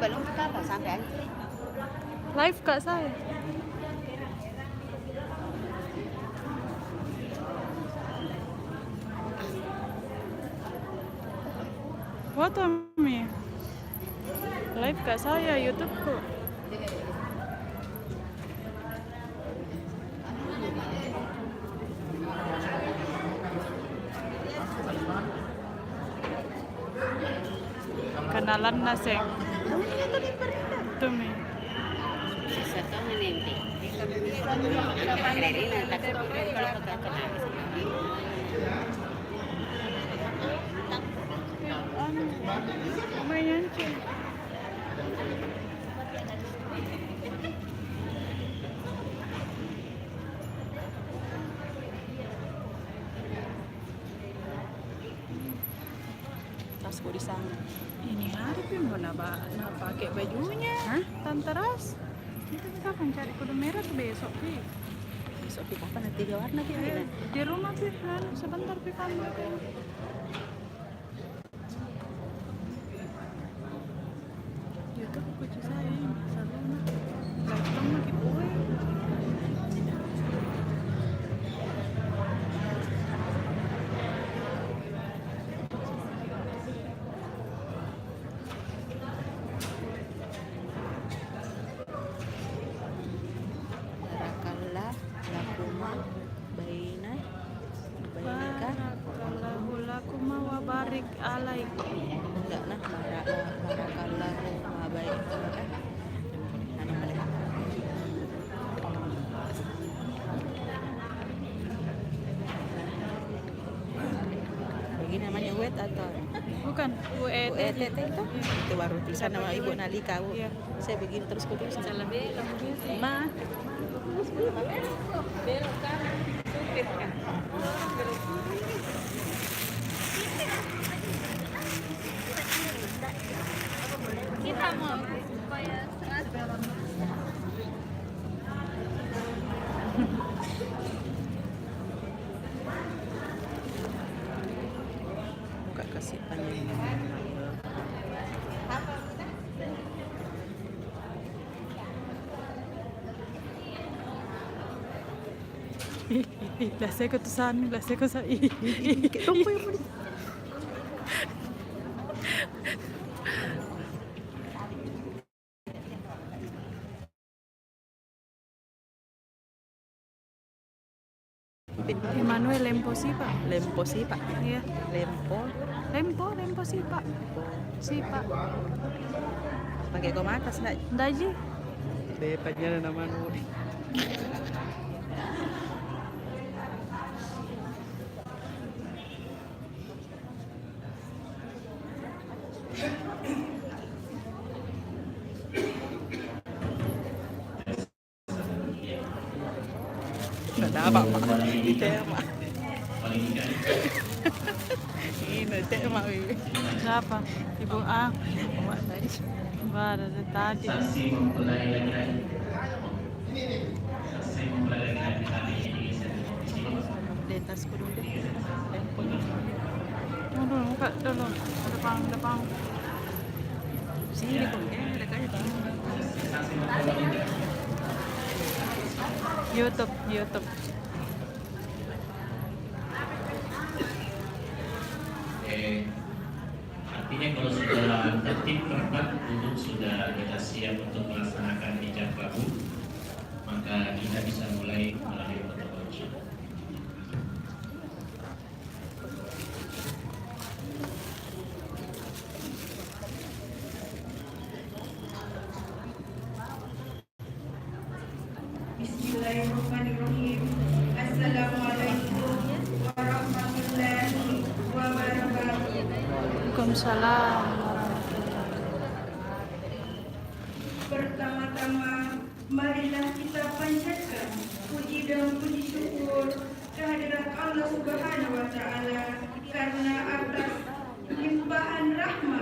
Belum kita apa sampai aja. Live kak saya. What me? Live kak saya YouTube kok. Kenalan na seng. Tumi. Satu menimpi. Ini nanti kalau kita kenal. Lumayan sih. Tas gue di sana. Ini hari pun mana pakai bajunya? Hah? Tante Ras. Kita akan cari kudu merah tuh besok pi. Besok kita kapan nanti di warna kita. Di rumah pi kan sebentar pi kamu. YouTube kucu saya saruna. Latang lagi kue. Barakallah lakuma baina bainika. Barakallahu lakuma wa barik alaik. Enggak nah barakallah ma baika. Begini namanya wet atau Bukan, UET. UET itu baru tulisan nama Ibu Nalika. Iya. Saya begini terus ku tulis. Lebih Ma. belok kanan, supir kan. Kita mau supaya Buka kesipannya. lah saya ketusan, lah saya ketusan. Tunggu yang mau Emmanuel Lempo sih pak. lempo sih Pak. Iya. Lempo Sih pak. Si pak. pakai koma atas nak. Daji. Depannya nama Nur. Nggak ada apa-apa. Mak. Ini mak. Siapa? Ibu A. Mak tadi. Baru tadi. Saksi mempelai laki-laki. Saksi mempelai laki-laki. Di tasku dulu deh. Lempo. Tunggu, buka dulu. Depan. Sini kok. Ada kayak Saksi mempelai. YouTube. Artinya kalau sudah tertib rapat, duduk sudah kita siap untuk melaksanakan ijab kabul, maka kita bisa mulai melalui protokol ijab. Bismillahirrahmanirrahim. Assalamualaikum warahmatullahi wabarakatuh. Waalaikumsalam. Pertama-tama, marilah kita panjatkan puji dan puji syukur kehadirat Allah Subhanahu wa Ta'ala karena atas limpahan rahmat